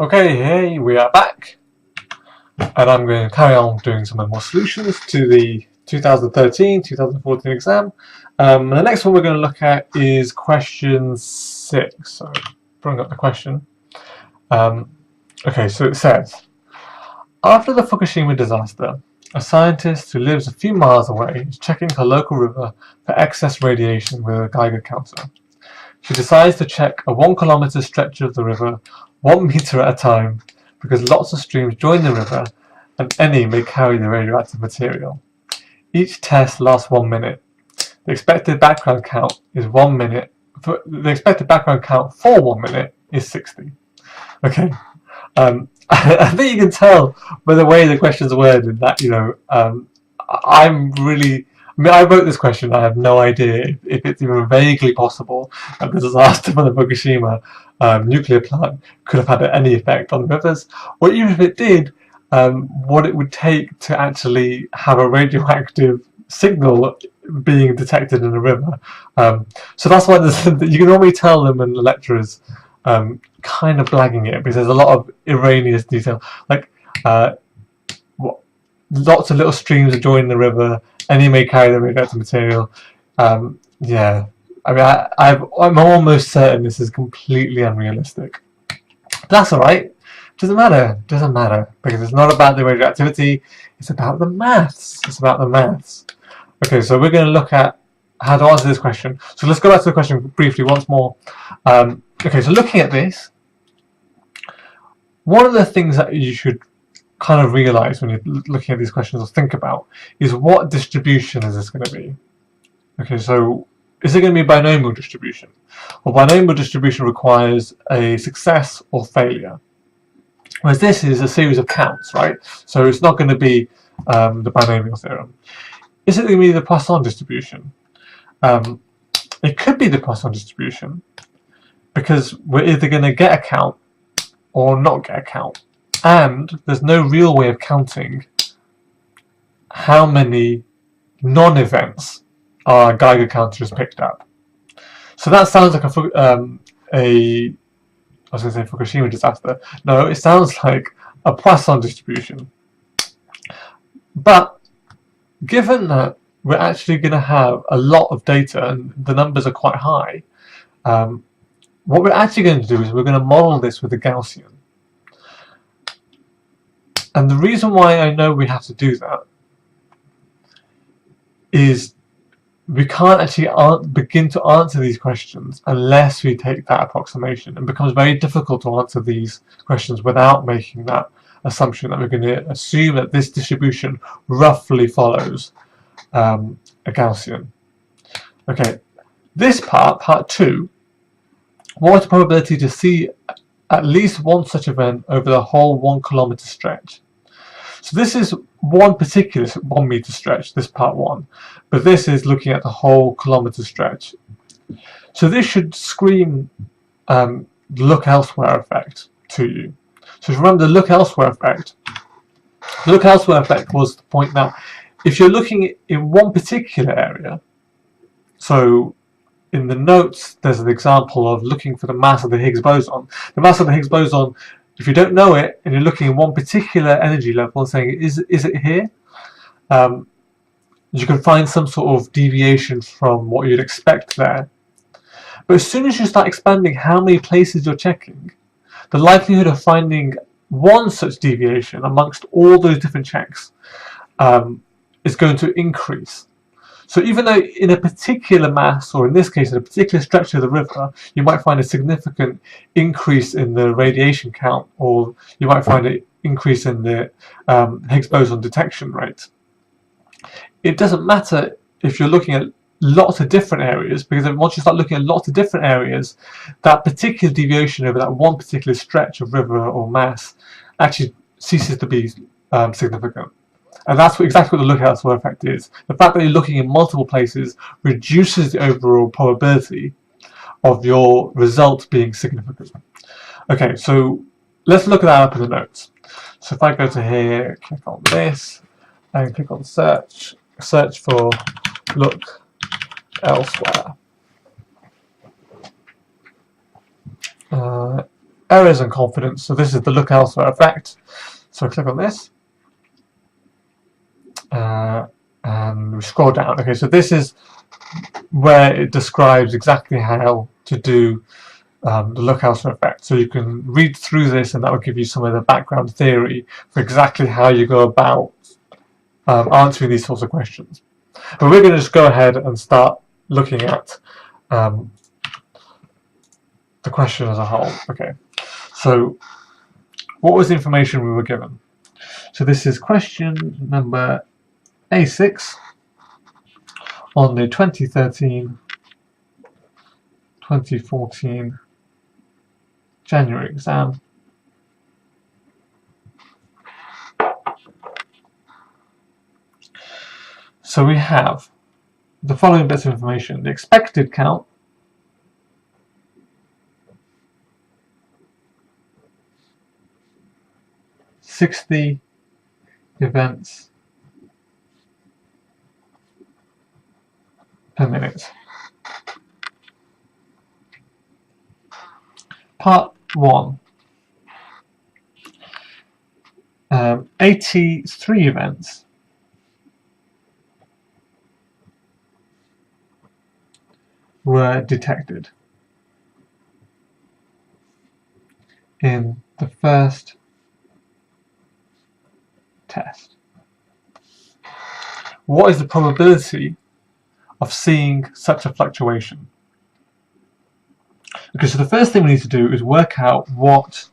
Okay, hey, we are back, and I'm going to carry on doing some more solutions to the 2013-2014 exam. And the next one we're going to look at is question 6. So, bring up the question. Okay, so it says, after the Fukushima disaster, a scientist who lives a few miles away is checking her local river for excess radiation with a Geiger counter. She decides to check a 1 kilometer stretch of the river 1 meter at a time because lots of streams join the river and any may carry the radioactive material. Each test lasts 1 minute. The expected background count is 1 minute. The expected background count for 1 minute is 60. Okay. I think you can tell by the way the questions are worded that, I wrote this question. I have no idea if it's even vaguely possible that the disaster from the Fukushima nuclear plant could have had any effect on the rivers, or even if it did, what it would take to actually have a radioactive signal being detected in a river. So that's why you can normally tell them when the lecturers kind of blagging it, because there's a lot of erroneous detail, like lots of little streams are joining the river, any may carry the radioactive material. Yeah, I mean, I'm almost certain this is completely unrealistic. But that's alright. Doesn't matter, because it's not about the radioactivity, it's about the maths. Okay, so we're going to look at how to answer this question. So let's go back to the question briefly once more. Okay, so looking at this, one of the things that you should kind of realize when you're looking at these questions or think about is, what distribution is this going to be? Okay, so is it going to be binomial distribution? Well, binomial distribution requires a success or failure, whereas this is a series of counts, right? So it's not going to be the binomial theorem. Is it going to be the Poisson distribution? It could be the Poisson distribution, because we're either going to get a count or not get a count, and there's no real way of counting how many non-events our Geiger counter has picked up. So that sounds like I was going to say Fukushima disaster. No, it sounds like a Poisson distribution. But given that we're actually going to have a lot of data and the numbers are quite high, what we're actually going to do is we're going to model this with a Gaussian. And the reason why I know we have to do that is we can't actually begin to answer these questions unless we take that approximation. It becomes very difficult to answer these questions without making that assumption that we're going to assume that this distribution roughly follows a Gaussian. Okay, this part 2, what was the probability to see at least one such event over the whole 1 kilometer stretch? So this is one particular 1 meter stretch, this part 1, but this is looking at the whole kilometer stretch. So this should scream look elsewhere effect to you. So remember the look elsewhere effect. The look elsewhere effect was the point that if you're looking in one particular area, so in the notes there's an example of looking for the mass of the Higgs boson. The mass of the Higgs boson, if you don't know it and you're looking in one particular energy level and saying, is it here? You can find some sort of deviation from what you'd expect there. But as soon as you start expanding how many places you're checking, the likelihood of finding one such deviation amongst all those different checks is going to increase. So even though in a particular mass, or in this case in a particular stretch of the river, you might find a significant increase in the radiation count, or you might find an increase in the Higgs boson detection rate, it doesn't matter if you're looking at lots of different areas, because once you start looking at lots of different areas, that particular deviation over that one particular stretch of river or mass actually ceases to be significant. And that's exactly what the look elsewhere effect is. The fact that you're looking in multiple places reduces the overall probability of your result being significant. Okay, so let's look at that up in the notes. So if I go to here, click on this, and click on search for look elsewhere. errors and confidence. So this is the look elsewhere effect. So I click on this, and we scroll down. Okay, so this is where it describes exactly how to do the look elsewhere effect. So you can read through this, and that will give you some of the background theory for exactly how you go about answering these sorts of questions. But we're going to just go ahead and start looking at the question as a whole. Okay, so what was the information we were given? So this is question number A6 on the 2013-2014 January exam. So we have the following bits of information: the expected count, (60 events per minute. Part 1, 83 events were detected in the first test. What is the probability of seeing such a fluctuation? Okay, so the first thing we need to do is work out what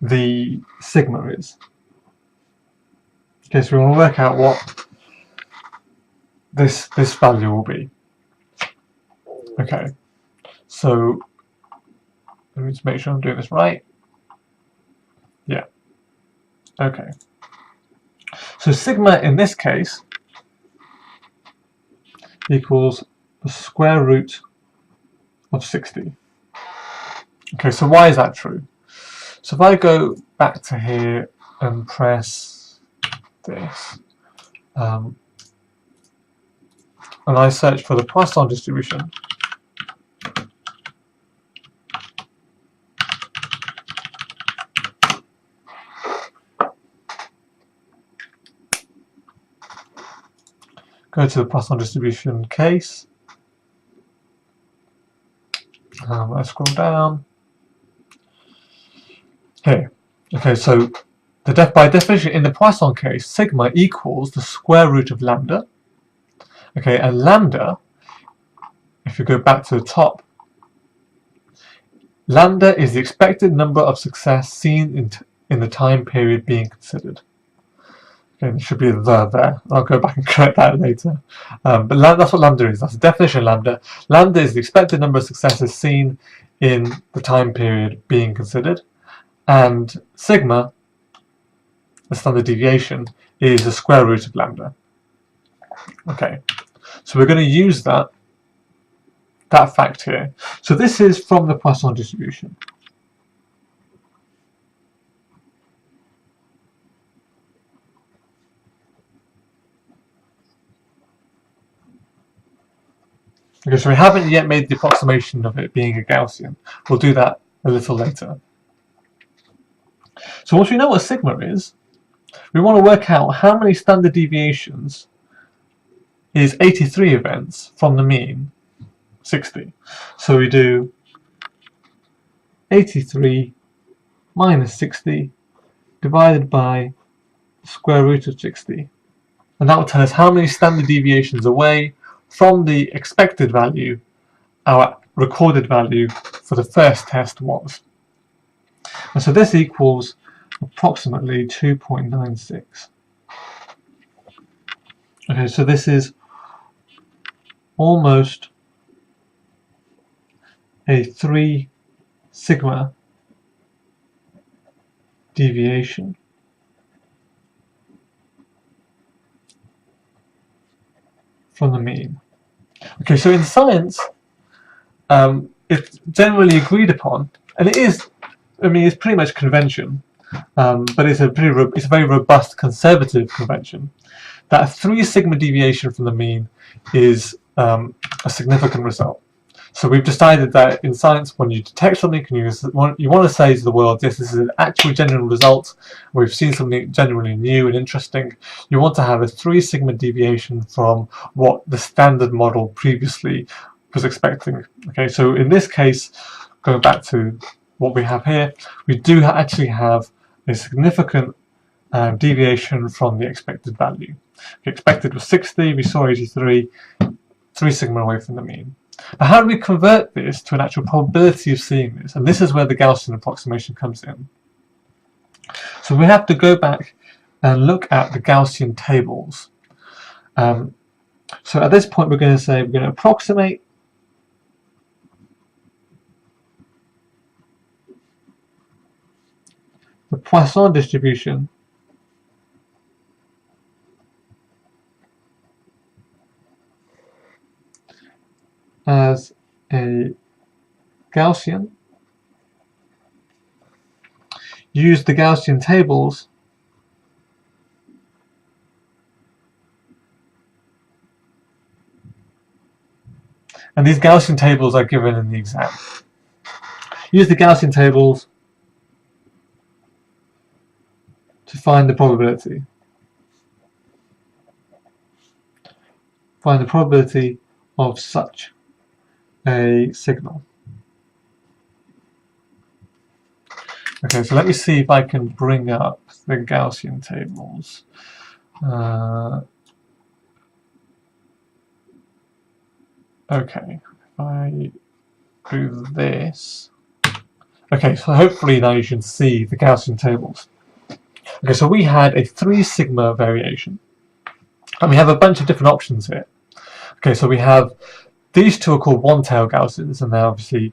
the sigma is. Okay, so we want to work out what this value will be. Okay, so let me just make sure I'm doing this right. Yeah. Okay. So sigma in this case equals the square root of 60. Okay, so why is that true? So if I go back to here and press this, and I search for the Poisson distribution, go to the Poisson distribution case, let's scroll down here. Okay, so by definition in the Poisson case, sigma equals the square root of lambda. Okay, and lambda, if you go back to the top, lambda is the expected number of success seen in the time period being considered. Okay, there should be a the there. I'll go back and correct that later. But that's what lambda is. That's the definition of lambda. Lambda is the expected number of successes seen in the time period being considered. And sigma, the standard deviation, is the square root of lambda. Okay, so we're going to use that fact here. So this is from the Poisson distribution. Okay, so we haven't yet made the approximation of it being a Gaussian. We'll do that a little later. So once we know what sigma is, we want to work out how many standard deviations is 83 events from the mean 60. So we do 83 minus 60 divided by the square root of 60. And that will tell us how many standard deviations away from the expected value our recorded value for the first test was. And so this equals approximately 2.96. Okay, so this is almost a 3 sigma deviation from the mean. Okay, so in science, it's generally agreed upon, and it is, I mean, it's pretty much convention, but it's a very robust conservative convention, that a 3 sigma deviation from the mean is a significant result. So we've decided that in science, when you detect something, you want to say to the world, yes, this is an actual genuine result, we've seen something genuinely new and interesting. You want to have a 3 sigma deviation from what the standard model previously was expecting. Okay, so in this case, going back to what we have here, we do actually have a significant deviation from the expected value. The expected was 60, we saw 83, 3 sigma away from the mean. But how do we convert this to an actual probability of seeing this? And this is where the Gaussian approximation comes in. So we have to go back and look at the Gaussian tables. So at this point we're going to say we're going to approximate the Poisson distribution as a Gaussian, use the Gaussian tables and these Gaussian tables are given in the exam. Use the Gaussian tables to find the probability. Find the probability of such a signal. Okay, so let me see if I can bring up the Gaussian tables. Okay, if I do this. Okay, so hopefully now you can see the Gaussian tables. Okay, so we had a 3 sigma variation. And we have a bunch of different options here. Okay, so we have these two are called one-tailed Gaussians, and they're obviously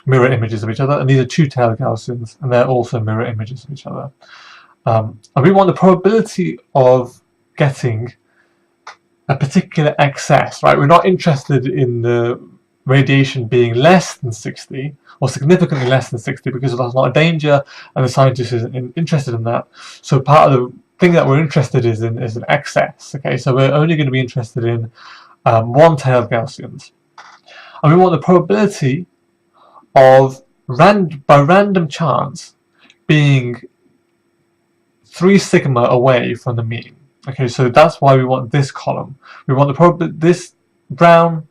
mirror images of each other, and these are two-tailed Gaussians, and they're also mirror images of each other. And we want the probability of getting a particular excess, right? We're not interested in the radiation being less than 60 or significantly less than 60 because that's not a danger, and the scientist isn't interested in that. So part of the thing that we're interested in is an excess. Okay, so we're only going to be interested in one-tailed Gaussians, and we want the probability of by random chance being 3 sigma away from the mean. Okay, so that's why we want this column. We want this brown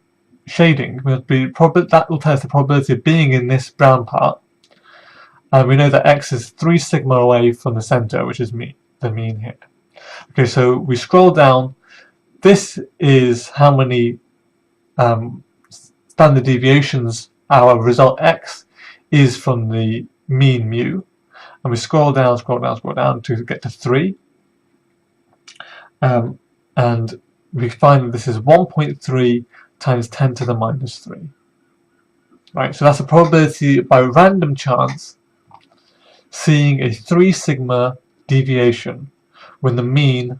shading will be that will tell us the probability of being in this brown part, and we know that x is 3 sigma away from the center, which is the mean here. Okay, so we scroll down. This is how many standard deviations our result x is from the mean mu, and we scroll down to get to 3. And we find that this is 1.3 times 10 to the minus 3. Right, so that's a probability by random chance seeing a 3 sigma deviation when the mean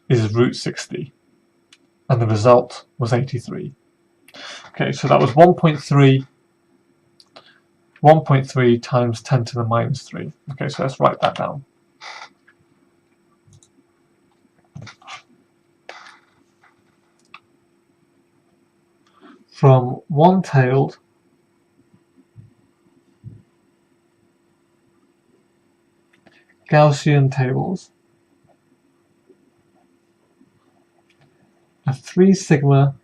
is root 60 and the result was 83. Okay, so that was 1.3 times 10 to the minus 3. Okay, so let's write that down. From one-tailed Gaussian tables, a 3 sigma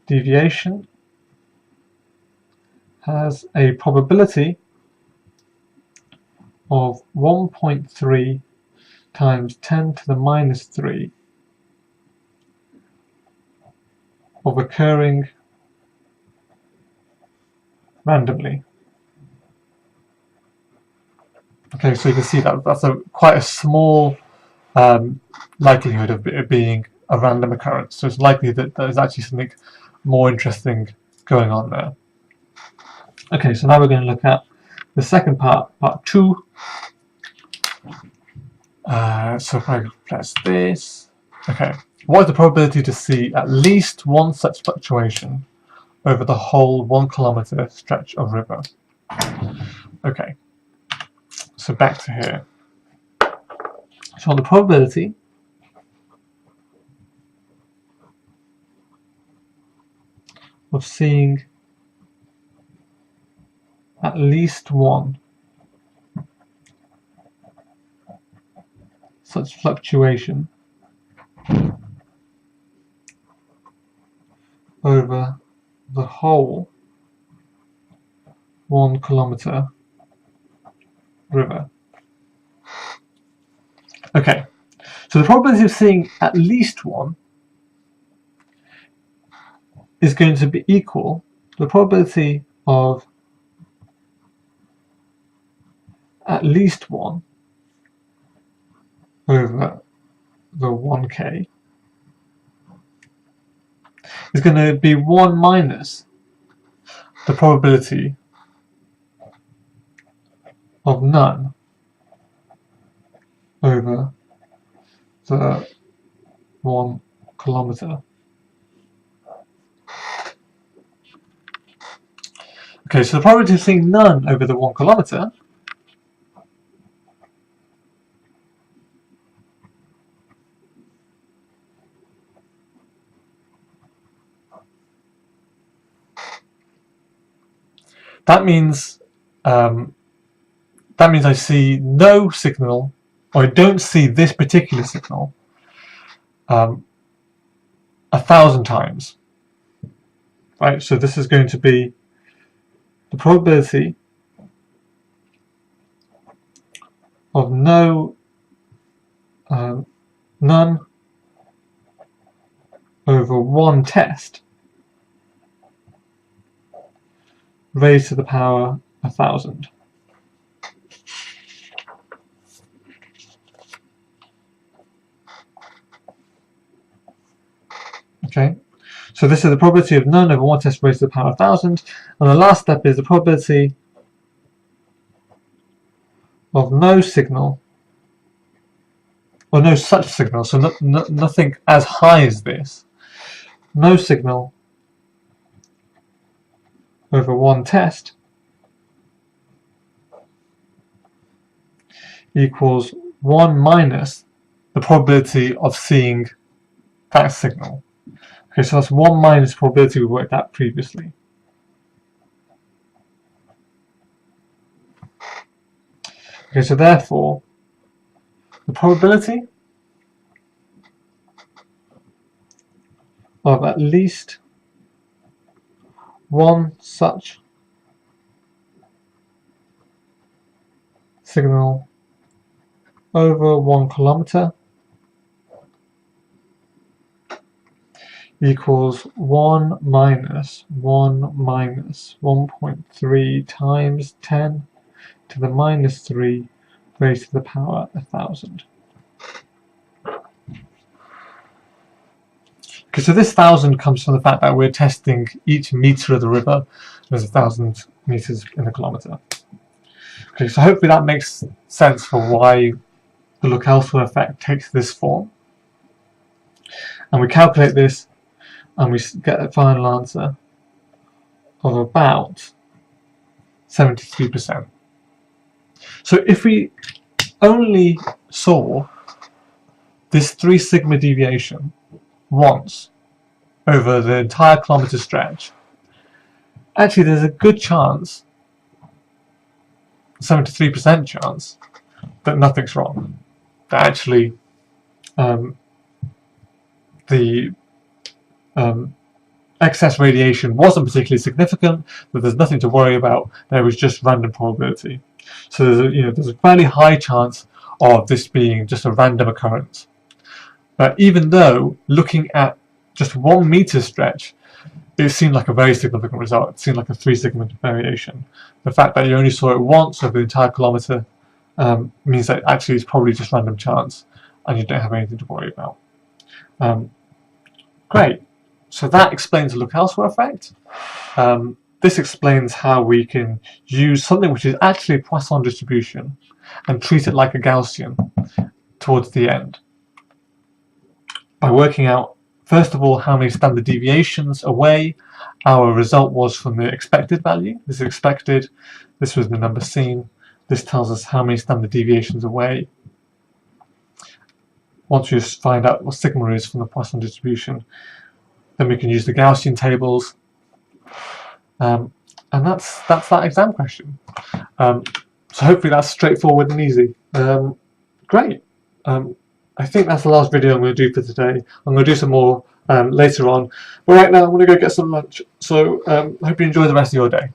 deviation has a probability of 1.3 times 10 to the minus 3 of occurring randomly. Okay, so you can see that that's quite a small likelihood of it being a random occurrence. So it's likely that there's actually something more interesting going on there. Okay, so now we're going to look at the second part, part 2. So if I press this, okay. What is the probability to see at least one such fluctuation over the whole 1 kilometer stretch of river? Okay, so back to here. So the probability of seeing at least one such fluctuation over the whole 1 kilometer river. Okay, so the probability of seeing at least one is going to be equal to the probability of at least one over the 1k is going to be 1 minus the probability of none over the 1 kilometer. Okay, so the probability of seeing none over the 1 kilometer that means I see no signal, or I don't see this particular signal 1,000 times. Right, so this is going to be the probability of none over 1 test raised to the power 1,000. Okay, so this is the probability of none over 1 test raised to the power 1,000, and the last step is the probability of no signal, or no such signal, so nothing as high as this, no signal over 1 test equals 1 minus the probability of seeing that signal. Okay, so that's 1 minus probability we worked out previously. Okay, so therefore, the probability of at least one such signal over 1 kilometer equals 1 minus 1.3 times 10 to the minus 3 raised to the power 1,000. Okay, so this 1,000 comes from the fact that we're testing each meter of the river. There's 1,000 meters in a kilometer. Okay, so hopefully that makes sense for why the look elsewhere effect takes this form. And we calculate this and we get a final answer of about 73%. So if we only saw this 3 sigma deviation once over the entire kilometer stretch, actually there's a good chance, 73% chance, that nothing's wrong. That actually the excess radiation wasn't particularly significant, that there's nothing to worry about, there was just random probability. So there's a fairly high chance of this being just a random occurrence. But even though looking at just 1 meter stretch, it seemed like a very significant result. It seemed like a 3 sigma variation. The fact that you only saw it once over the entire kilometer means that actually it's probably just random chance and you don't have anything to worry about. Great. So that explains the look elsewhere effect. This explains how we can use something which is actually a Poisson distribution and treat it like a Gaussian towards the end, by working out, first of all, how many standard deviations away our result was from the expected value. This is expected, this was the number seen, this tells us how many standard deviations away. Once we find out what sigma is from the Poisson distribution, then we can use the Gaussian tables And that's that exam question. So hopefully that's straightforward and easy. Great. I think that's the last video I'm going to do for today. I'm going to do some more later on. But right now I'm going to go get some lunch. So hope you enjoy the rest of your day.